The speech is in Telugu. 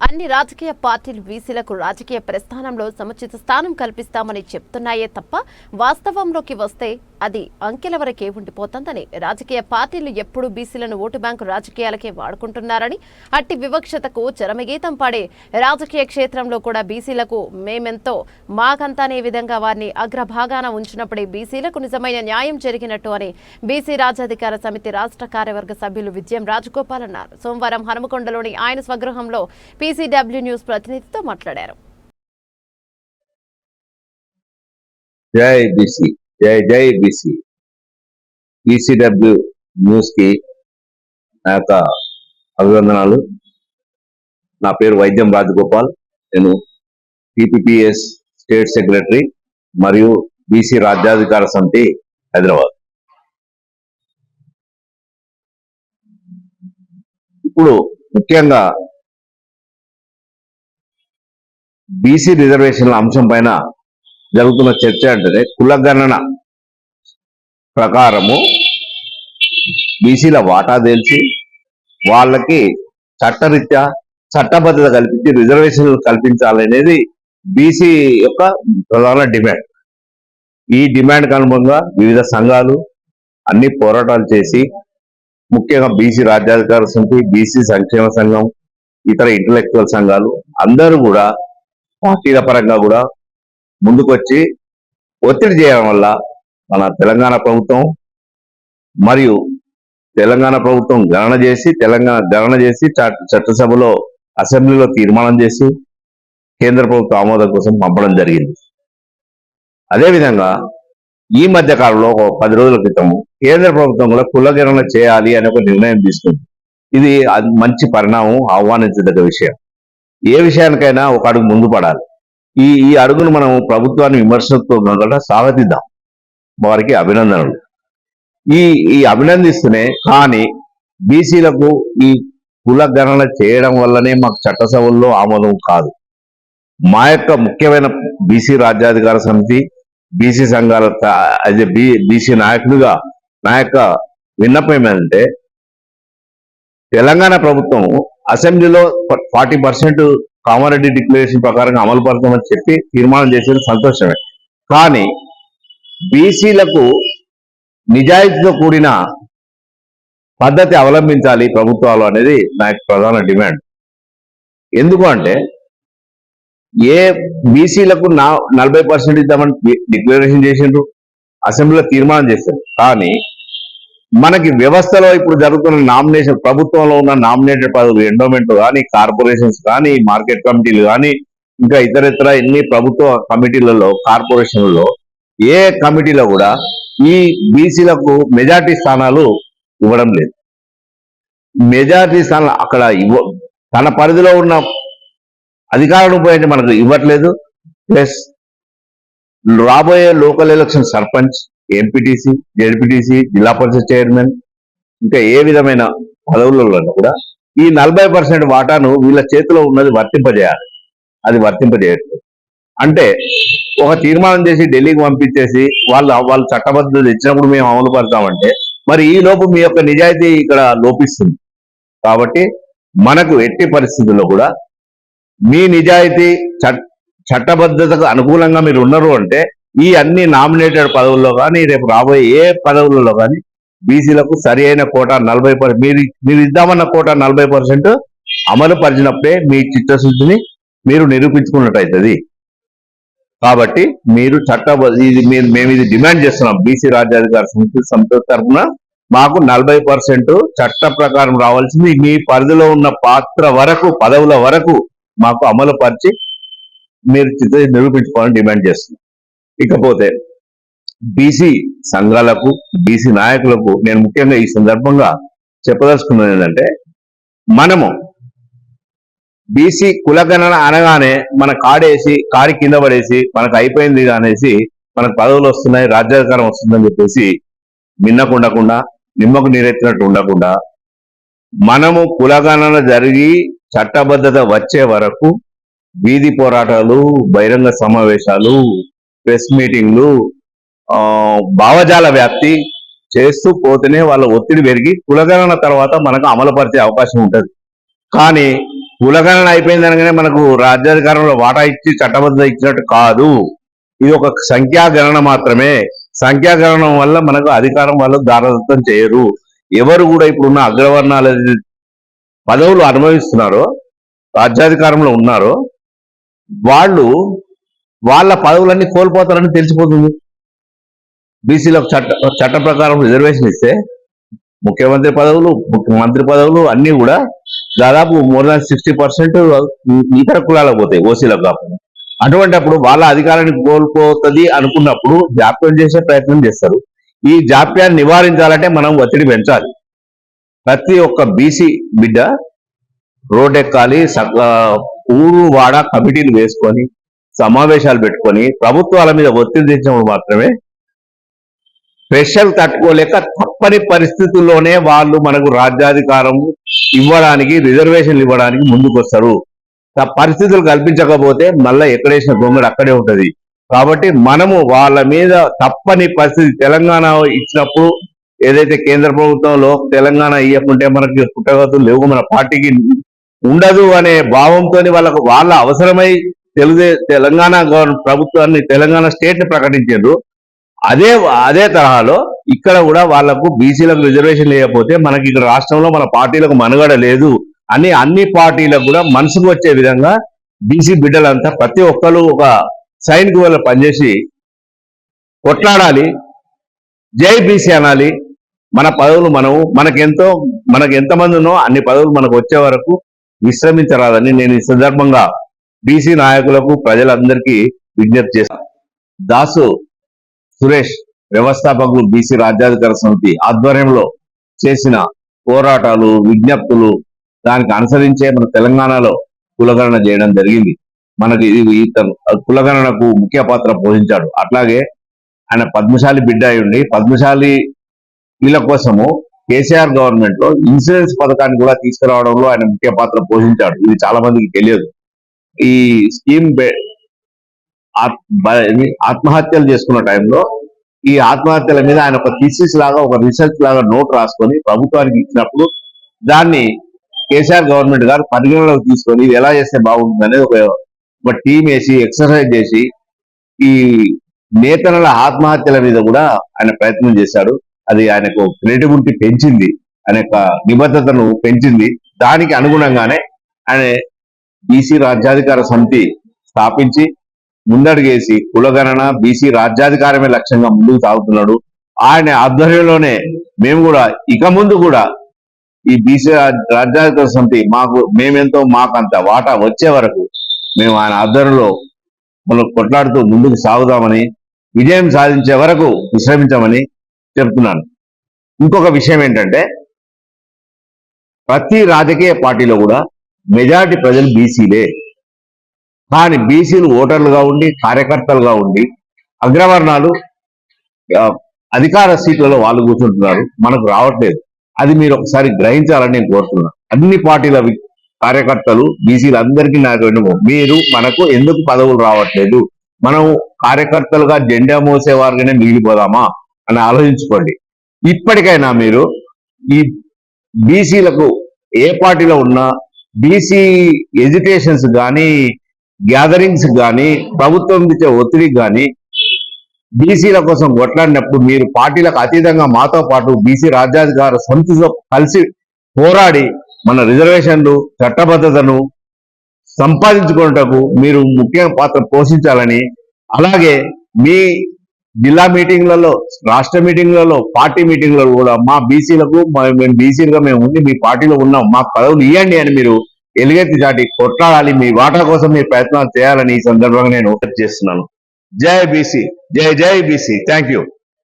అన్ని రాజకీయ పార్టీలు బీసీలకు రాజకీయ ప్రస్థానంలో సముచిత స్థానం కల్పిస్తామని చెప్తున్నాయే తప్ప వాస్తవంలోకి వస్తే అది అంకెల వరకే ఉండిపోతుందని, రాజకీయ పార్టీలు ఎప్పుడూ బీసీలను ఓటు బ్యాంకు రాజకీయాలకే వాడుకుంటున్నారని, అట్టి వివక్షతకు చరమగీతం పాడే రాజకీయ క్షేత్రంలో కూడా బీసీలకు మేమెంతో మాకంతానే విధంగా వారిని అగ్రభాగాన ఉంచినప్పుడే బీసీలకు నిజమైన న్యాయం జరిగినట్టు అని బీసీ రాజ్యాధికార సమితి రాష్ట్ర కార్యవర్గ సభ్యులు విద్యం రాజగోపాల్ అన్నారు. సోమవారం హనుమకొండలోని ఆయన స్వగృహంలో PCW న్యూస్ ప్రతినిధితో మాట్లాడారు. జై బీసీ, జై జై బీసీ. PCW న్యూస్ కి నా యొక్క అభివందనాలు. నా పేరు వైద్యం రాజగోపాల్. నేను TPPS స్టేట్ సెక్రటరీ మరియు బీసీ రాజ్యాధికార సమితి హైదరాబాద్. ఇప్పుడు ముఖ్యంగా బీసీ రిజర్వేషన్ల అంశం పైన జరుగుతున్న చర్చ అంటే, కులగణన ప్రకారము బీసీల వాటా తెలిసి వాళ్ళకి చట్టరీత్యా చట్టబద్ధత కల్పించి రిజర్వేషన్లు కల్పించాలనేది బీసీ యొక్క ప్రధాన డిమాండ్. ఈ డిమాండ్కి అనుగుణంగా వివిధ సంఘాలు అన్ని పోరాటాలు చేసి, ముఖ్యంగా బీసీ రాజ్యాధికార సమితి, బీసీ సంక్షేమ సంఘం, ఇతర ఇంటలెక్చువల్ సంఘాలు అందరూ కూడా పార్టీల పరంగా కూడా ముందుకొచ్చి ఒత్తిడి చేయడం వల్ల మన తెలంగాణ ప్రభుత్వం మరియు తెలంగాణ ప్రభుత్వం గణన చేసి చట్టసభలో అసెంబ్లీలో తీర్మానం చేసి కేంద్ర ప్రభుత్వ ఆమోదం కోసం పంపడం జరిగింది. అదేవిధంగా ఈ మధ్య కాలంలో 10 రోజుల క్రితం కేంద్ర ప్రభుత్వం కూడా కులగణన చేయాలి అనే ఒక నిర్ణయం తీసుకుంది. ఇది మంచి పరిణామం, ఆహ్వానించదగ్గ విషయం. ఏ విషయానికైనా ఒక అడుగు ముందు పడాలి. ఈ అడుగును మనం ప్రభుత్వాన్ని విమర్శతో స్వాగతిద్దాం. వారికి అభినందనలు. ఈ అభినందిస్తూనే, కానీ బీసీలకు ఈ కుల గణన చేయడం వల్లనే మాకు చట్టసభల్లో ఆమోదం కాదు. మా యొక్క ముఖ్యమైన బీసీ రాజ్యాధికార సమితి, బీసీ సంఘాల బీసీ నాయకులుగా నా యొక్క విన్నపం ఏమంటే, తెలంగాణ ప్రభుత్వం అసెంబ్లీలో 40% కామారెడ్డి డిక్లరేషన్ ప్రకారంగా అమలు పడతామని చెప్పి తీర్మానం చేసేది సంతోషమే. కానీ బీసీలకు నిజాయితీతో కూడిన పద్ధతి అవలంబించాలి ప్రభుత్వాలు అనేది నా ప్రధాన డిమాండ్. ఎందుకు అంటే, ఏ బీసీలకు 40% ఇద్దామని డిక్లరేషన్ చేసిండ్రు, అసెంబ్లీలో తీర్మానం చేశారు. కానీ మనకి వ్యవస్థలో ఇప్పుడు జరుగుతున్న నామినేషన్, ప్రభుత్వంలో ఉన్న నామినేటెడ్ పదవులు, ఎండోమెంట్ కానీ, కార్పొరేషన్స్ కానీ, మార్కెట్ కమిటీలు కానీ, ఇంకా ఇతర ఎన్ని ప్రభుత్వ కమిటీలలో, కార్పొరేషన్లలో ఏ కమిటీలో కూడా ఈ బీసీలకు మెజార్టీ స్థానాలు ఇవ్వడం లేదు. మెజార్టీ స్థానాలు అక్కడ తన పరిధిలో ఉన్న అధికారాన్ని ఉపయోగించి మనకు ఇవ్వట్లేదు. ప్లస్ రాబోయే local election sarpanch, MPTC, ZPTC, జిల్లా పరిషత్ చైర్మన్, ఇంకా ఏ విధమైన పదవులలో కూడా ఈ 40% వాటాను వీళ్ళ చేతిలో ఉన్నది వర్తింపజేయాలి. అది వర్తింపజేయట్లేదు. అంటే ఒక తీర్మానం చేసి ఢిల్లీకి పంపించేసి వాళ్ళు చట్టబద్ధత ఇచ్చినప్పుడు మేము అమలు పడతామంటే, మరి ఈ లోపు మీ యొక్క నిజాయితీ ఇక్కడ లోపిస్తుంది. కాబట్టి మనకు ఎట్టి పరిస్థితుల్లో కూడా మీ నిజాయితీ చట్టబద్ధతకు అనుకూలంగా మీరు ఉన్నారు అంటే, ఈ అన్ని నామినేటెడ్ పదవుల్లో కానీ, రేపు రాబోయే ఏ పదవులలో కానీ బీసీలకు సరి అయిన కోటా 40%, మీరు ఇద్దామన్న కోటా 40% అమలు పరిచినప్పుడే మీ చిత్తశుద్ధిని మీరు నిరూపించుకున్నట్టు అవుతుంది. కాబట్టి మీరు మేము ఇది డిమాండ్ చేస్తున్నాం. బీసీ రాజ్యాధికార సంస్థ తరఫున మాకు 40% చట్ట ప్రకారం రావాల్సింది. మీ పరిధిలో ఉన్న పదవుల వరకు మాకు అమలు పరిచి మీరు చిత్తశుద్ధి నిరూపించుకోవాలని డిమాండ్ చేస్తున్నాం. ఇకపోతే బీసీ సంఘాలకు, బీసీ నాయకులకు నేను ముఖ్యంగా ఈ సందర్భంగా చెప్పదలుచుకున్నది ఏంటంటే, మనము బీసీ కులగణన అనగానే మన కాడి కింద పడేసి మనకు అయిపోయింది అనేసి, మనకు పదవులు వస్తున్నాయి, రాజ్యాధికారం వస్తుందని చెప్పేసి మిన్నకుండకుండా, నిమ్మకు నీరెత్తినట్టు ఉండకుండా, మనము కులగణన జరిగి చట్టబద్ధత వచ్చే వరకు వీధి పోరాటాలు, బహిరంగ సమావేశాలు, ప్రెస్ మీటింగ్లు, భావజాల వ్యాప్తి చేస్తూ పోతేనే వాళ్ళ ఒత్తిడి పెరిగి కులగణన తర్వాత మనకు అమలుపరిచే అవకాశం ఉంటుంది. కానీ కులగణన అయిపోయింది అనగానే మనకు రాజ్యాధికారంలో వాటా ఇచ్చి చట్టబద్ధత ఇచ్చినట్టు కాదు. ఇది ఒక సంఖ్యాగణన మాత్రమే. సంఖ్యాగణనం వల్ల మనకు అధికారం వాళ్ళు దారదత్తం చేయరు. ఎవరు కూడా ఇప్పుడున్న అగ్రవర్ణాల పదవులు అనుభవిస్తున్నారో, రాజ్యాధికారంలో ఉన్నారో వాళ్ళు వాళ్ళ పదవులన్నీ కోల్పోతారని తెలిసిపోతుంది. బీసీలకు చట్ట ప్రకారం రిజర్వేషన్ ఇస్తే ముఖ్యమంత్రి పదవులు, మంత్రి పదవులు అన్ని కూడా దాదాపు మోర్ దాన్ 60% ఇతర కులాలకు పోతాయి, ఓసీలకు కాకుండా. అటువంటిప్పుడు వాళ్ళ అధికారాన్ని కోల్పోతుంది అనుకున్నప్పుడు జాప్యం చేసే ప్రయత్నం చేస్తారు. ఈ జాప్యాన్ని నివారించాలంటే మనం ఒత్తిడి పెంచాలి. ప్రతి ఒక్క బీసీ బిడ్డ రోడ్డెక్కాలి, ఊరు వాడ కమిటీలు వేసుకొని సమావేశాలు పెట్టుకొని ప్రభుత్వాల మీద ఒత్తిడి తెచ్చినప్పుడు మాత్రమే ప్రెషర్ తట్టుకోలేక తప్పని పరిస్థితుల్లోనే వాళ్ళు మనకు రాజ్యాధికారం ఇవ్వడానికి, రిజర్వేషన్లు ఇవ్వడానికి ముందుకొస్తారు. పరిస్థితులు కల్పించకపోతే మళ్ళీ ఎక్కడేసిన గొంగడు అక్కడే ఉంటది. కాబట్టి మనము వాళ్ళ మీద తప్పని పరిస్థితి, తెలంగాణ ఇచ్చినప్పుడు ఏదైతే కేంద్ర ప్రభుత్వంలో తెలంగాణ ఇవ్వకుంటే మనకి పుట్టగతులు లేవు, మన పార్టీకి ఉండదు అనే భావంతో వాళ్ళ అవసరమై తెలంగాణ ప్రభుత్వాన్ని, తెలంగాణ స్టేట్ ని ప్రకటించారు. అదే తరహాలో ఇక్కడ కూడా వాళ్లకు బీసీలకు రిజర్వేషన్ లేకపోతే మనకి ఇక్కడ రాష్ట్రంలో మన పార్టీలకు మనుగడ లేదు అని అన్ని పార్టీలకు కూడా మనసుకు వచ్చే విధంగా బీసీ బిడ్డలంతా ప్రతి ఒక్కరు ఒక సైనికు వల్ల పనిచేసి కొట్లాడాలి, జై బీసీ అనాలి. మన పదవులు మనకు ఎంతమంది ఉన్నో అన్ని పదవులు మనకు వచ్చే వరకు విశ్రమించరాదని నేను ఈ సందర్భంగా బీసీ నాయకులకు, ప్రజలందరికీ విజ్ఞప్తి చేస్తాను. దాసు సురేష్ వ్యవస్థాపకులు బీసీ రాజ్యాధికార సమితి ఆధ్వర్యంలో చేసిన పోరాటాలు, విజ్ఞప్తులు దానికి అనుసరించే మన తెలంగాణలో కులగణన చేయడం జరిగింది. మనకి కులగణనకు ముఖ్య పాత్ర పోషించాడు. అట్లాగే ఆయన పద్మశాలి బిడ్డ అయి ఉండి పద్మశాలి వీళ్ళ కోసము కేసీఆర్ గవర్నమెంట్ లో ఇన్సూరెన్స్ పథకాన్ని కూడా తీసుకురావడంలో ఆయన ముఖ్య పాత్ర పోషించాడు. ఇది చాలా మందికి తెలియదు. ఈ స్కీమ్ ఆత్మహత్యలు చేసుకున్న టైంలో ఈ ఆత్మహత్యల మీద ఆయన ఒక థీసిస్ లాగా, ఒక రీసెర్చ్ లాగా నోట్ రాసుకొని ప్రభుత్వానికి ఇచ్చినప్పుడు దాన్ని కేసీఆర్ గవర్నమెంట్ గారు పరిగణలోకి తీసుకొని ఇది ఎలా చేస్తే బాగుంటుంది అనేది ఒక టీం వేసి ఎక్సర్సైజ్ చేసి ఈ నేతల ఆత్మహత్యల మీద కూడా ఆయన ప్రయత్నం చేశాడు. అది ఆయనకు క్రియేటివిటీ పెంచింది, ఆయన యొక్క నిబద్ధతను పెంచింది. దానికి అనుగుణంగానే ఆయన బీసీ రాజ్యాధికార సమితి స్థాపించి ముందడుగేసి కులగణన, బీసీ రాజ్యాధికారమే లక్ష్యంగా ముందుకు సాగుతున్నాడు. ఆయన ఆధ్వర్యంలోనే మేము కూడా ఇక ముందు కూడా ఈ బీసీ రాజ్యాధికార సమితి మేమెంతో మాకంత వాటా వచ్చే వరకు మేము ఆయన ఆధ్వర్యంలో మనం కొట్లాడుతూ ముందుకు సాగుదామని, విజయం సాధించే వరకు విశ్రమించమని చెప్తున్నాను. ఇంకొక విషయం ఏంటంటే ప్రతి రాజకీయ పార్టీలో కూడా మెజారిటీ ప్రజలు బీసీలే. కానీ బీసీలు ఓటర్లుగా ఉండి, కార్యకర్తలుగా ఉండి అగ్రవర్ణాలు అధికార సీట్లలో వాళ్ళు కూర్చుంటున్నారు, మనకు రావట్లేదు. అది మీరు ఒకసారి గ్రహించాలని నేను కోరుతున్నాను. అన్ని పార్టీల కార్యకర్తలు, బీసీలు అందరికీ మీరు మనకు ఎందుకు పదవులు రావట్లేదు, మనం కార్యకర్తలుగా జెండా మోసేవారుగానే మిగిలిపోదామా అని ఆలోచించుకోండి. ఇప్పటికైనా మీరు ఈ బీసీలకు ఏ పార్టీలో ఉన్నా బీసీ ఎడ్యుకేషన్స్ కానీ, గ్యాదరింగ్స్ కానీ, ప్రభుత్వం ఇచ్చే ఒత్తిడికి కానీ బీసీల కోసం కొట్లాడినప్పుడు మీరు పార్టీలకు అతీతంగా మాతో పాటు బీసీ రాజ్యాధికార సమితితో కలిసి పోరాడి మన రిజర్వేషన్లు, చట్టబద్ధతను సంపాదించుకున్నటకు మీరు ముఖ్య పాత్ర పోషించాలని, అలాగే మీ జిల్లా మీటింగ్లలో, రాష్ట్ర మీటింగ్లలో, పార్టీ మీటింగ్లలో కూడా మా బీసీలకు మేము బీసీలుగా మేము ఉండి మీ పార్టీలో ఉన్నాం, మాకు పదవులు ఇవ్వండి అని మీరు ఎలుగెత్తి చాటి కొట్లాడాలి. మీ వాటా కోసం మీరు ప్రయత్నాలు చేయాలని ఈ సందర్భంగా నేను చేస్తున్నాను. జై బీసీ, జై జై బీసీ. Thank you.